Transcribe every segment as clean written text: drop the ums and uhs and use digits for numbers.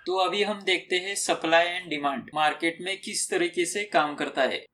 तो अभी हम देखते हैं सप्लाई एंड डिमांड मार्केट में किस तरीके से काम करता है।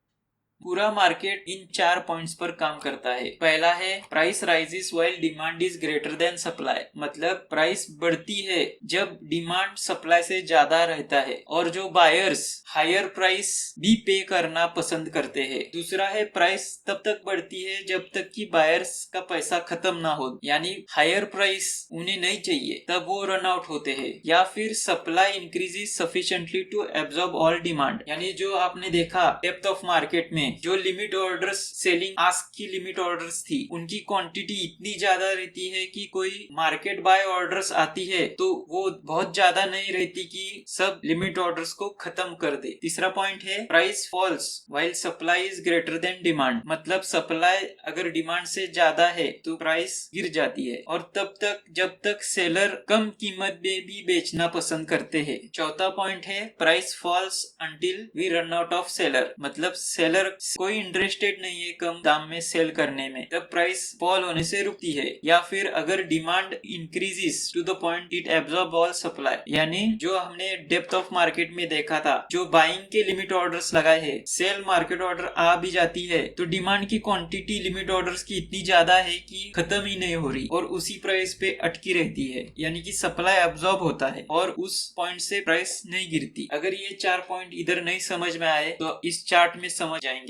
पूरा मार्केट इन 4 पॉइंट्स पर काम करता है। पहला है price rises while demand is greater than supply, मतलब प्राइस बढ़ती है जब डिमांड सप्लाई से ज्यादा रहता है और जो बायर्स हायर प्राइस भी पे करना पसंद करते हैं। दूसरा है प्राइस तब तक बढ़ती है जब तक कि बायर्स का पैसा खत्म ना हो, यानी हायर प्राइस उन्हें नहीं चाहिए, तब वो रन आउट होते हैं। या फिर supply increases sufficiently to absorb all demand, यानी जो आपने देखा डेप्थ ऑफ मार्केट में जो लिमिट ऑर्डर्स सेलिंग आस्क की लिमिट ऑर्डर्स थी, उनकी क्वांटिटी इतनी ज्यादा रहती है कि कोई मार्केट बाय ऑर्डर्स आती है तो वो बहुत ज्यादा नहीं रहती कि सब लिमिट ऑर्डर्स को खत्म कर दे। तीसरा पॉइंट है price false while supply is greater than demand, मतलब सप्लाई अगर डिमांड से ज्यादा है तो प्राइस गिर जाती है और तब तक जब तक सेलर कम कीमत में भी बेचना पसंद करते हैं। चौथा पॉइंट है price falls until we run out of seller, मतलब सेलर कोई इंटरेस्टेड नहीं है कम दाम में सेल करने में, तब प्राइस फॉल होने से रुकती है। या फिर अगर demand increases to the point it absorb all supply, यानी जो हमने डेप्थ ऑफ मार्केट में देखा था, जो बाइंग के लिमिट ऑर्डर्स लगाए हैं, सेल मार्केट ऑर्डर आ भी जाती है तो डिमांड की क्वांटिटी लिमिट ऑर्डर्स की इतनी ज्यादा है कि खत्म ही नहीं हो रही और उसी प्राइस पे अटकी रहती है, यानी कि सप्लाई एब्जॉर्ब होता है और उस पॉइंट से प्राइस नहीं गिरती। अगर ये 4 पॉइंट इधर नहीं समझ में आए तो इस चार्ट में समझ जाएंगे।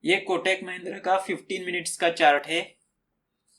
ये कोटक महिंद्रा का 15 मिनट्स का चार्ट है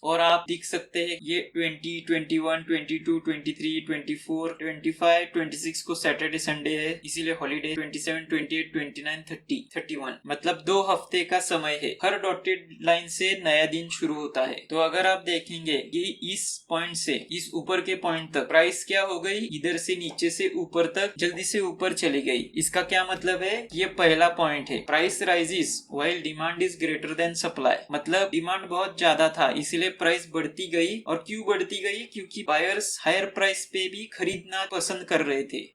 और आप देख सकते हैं ये 20, 21, 22, 23, 24, 25, 26 को सैटरडे संडे है, इसीलिए हॉलीडे। 27, 28, 29, 30, 31, मतलब 2 हफ्ते का समय है। हर डॉटेड लाइन से नया दिन शुरू होता है। तो अगर आप देखेंगे कि इस पॉइंट से इस ऊपर के पॉइंट तक प्राइस क्या हो गई, इधर से नीचे से ऊपर तक जल्दी से ऊपर चली गई। इसका क्या मतलब है? ये पहला पॉइंट है price rises while demand is greater than supply, मतलब डिमांड बहुत ज्यादा था इसलिए प्राइस बढ़ती गई। और क्यों बढ़ती गई? क्योंकि बायर्स हायर प्राइस पे भी खरीदना पसंद कर रहे थे,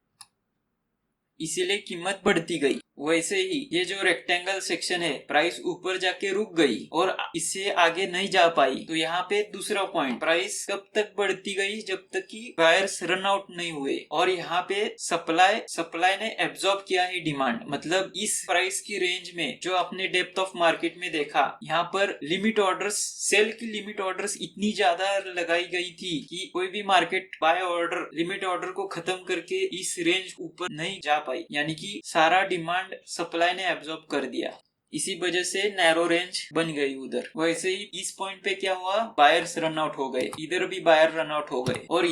इसीलिए कीमत बढ़ती गई। वैसे ही ये जो रेक्टेंगल सेक्शन है, प्राइस ऊपर जाके रुक गई और इससे आगे नहीं जा पाई, तो यहाँ पे दूसरा पॉइंट प्राइस कब तक बढ़ती गई, जब तक कि बायर्स रन आउट नहीं हुए। और यहाँ पे सप्लाई ने एब्जॉर्ब किया है डिमांड, मतलब इस प्राइस की रेंज में जो आपने डेप्थ ऑफ मार्केट में देखा, यहाँ पर लिमिट ऑर्डर्स, सेल की लिमिट ऑर्डर्स इतनी ज्यादा लगाई गई थी कि कोई भी market buy order limit order को खत्म करके इस रेंज ऊपर नहीं जा पाई, यानी कि सारा डिमांड सप्लाई ने एब्जॉर्ब कर दिया। इसी वजह से नैरो रेंज बन गई उधर। वैसे ही इस पॉइंट पे क्या हुआ, बायर्स रन आउट हो गए, इधर भी बायर रन आउट हो गए और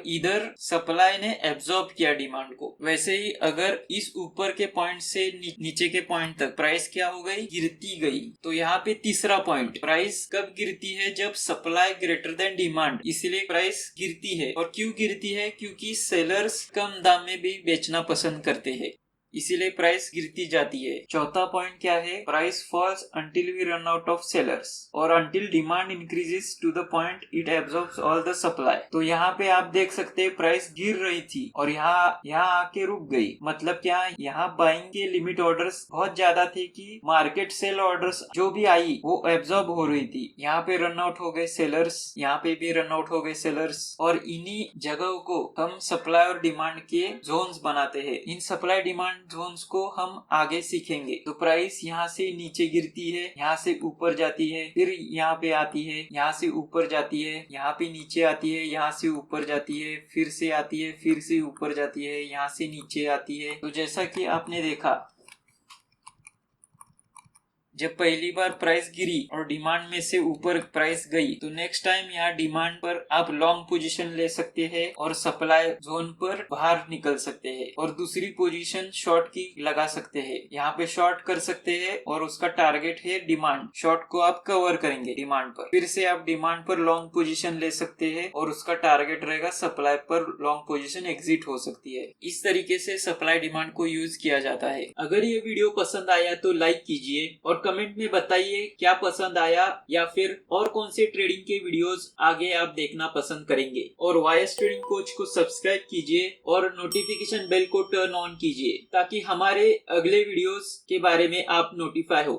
इधर सप्लाई ने एब्जॉर्ब किया डिमांड को। वैसे ही अगर इस ऊपर के पॉइंट से नीचे के पॉइंट तक प्राइस क्या हो गई, गिरती गई। तो यहाँ पे तीसरा पॉइंट, प्राइस कब गिरती है, जब सप्लाई ग्रेटर देन डिमांड, इसलिए प्राइस गिरती है। और क्यों गिरती है? क्योंकि सेलर्स कम दाम में भी बेचना पसंद करते हैं, इसीलिए प्राइस गिरती जाती है। चौथा पॉइंट क्या है, price falls until we run out of sellers और until demand increases to the point it absorbs all the supply. तो यहाँ पे आप देख सकते हैं प्राइस गिर रही थी और यहाँ आके रुक गई, मतलब क्या, यहाँ बाइंग के लिमिट ऑर्डर्स बहुत ज्यादा थे कि मार्केट सेल ऑर्डर्स जो भी आई वो एब्जॉर्ब हो रही थी। यहाँ पे रन आउट हो गए सेलर्स, यहाँ पे भी रन आउट हो गए सेलर्स, और इन्हीं जगहों को हम सप्लाई और डिमांड के जोन्स बनाते हैं। इन सप्लाई डिमांड जोन्स को हम आगे सीखेंगे। तो प्राइस यहाँ से नीचे गिरती है, यहाँ से ऊपर जाती है, फिर यहाँ पे आती है, यहाँ से ऊपर जाती है, यहाँ पे नीचे आती है, यहाँ से ऊपर जाती है, फिर से आती है, फिर से ऊपर जाती है, यहाँ से नीचे आती है। तो जैसा कि आपने देखा, जब पहली बार प्राइस गिरी और डिमांड में से ऊपर प्राइस गई, तो नेक्स्ट टाइम यहाँ डिमांड पर आप लॉन्ग पोजीशन ले सकते हैं और सप्लाई जोन पर बाहर निकल सकते हैं और दूसरी पोजीशन शॉर्ट की लगा सकते हैं। यहाँ पे शॉर्ट कर सकते हैं और उसका टारगेट है डिमांड, शॉर्ट को आप कवर करेंगे डिमांड पर, फिर से आप डिमांड पर लॉन्ग पोजीशन ले सकते हैं और उसका टारगेट रहेगा सप्लाई पर लॉन्ग पोजीशन एग्जिट हो सकती है। इस तरीके से सप्लाई डिमांड को यूज किया जाता है। अगर ये वीडियो पसंद आया तो लाइक कीजिए और कमेंट में बताइए क्या पसंद आया या फिर और कौन से ट्रेडिंग के वीडियोस आगे आप देखना पसंद करेंगे। और वाईएस ट्रेडिंग कोच को सब्सक्राइब कीजिए और नोटिफिकेशन बेल को टर्न ऑन कीजिए ताकि हमारे अगले वीडियोस के बारे में आप नोटिफाई हो।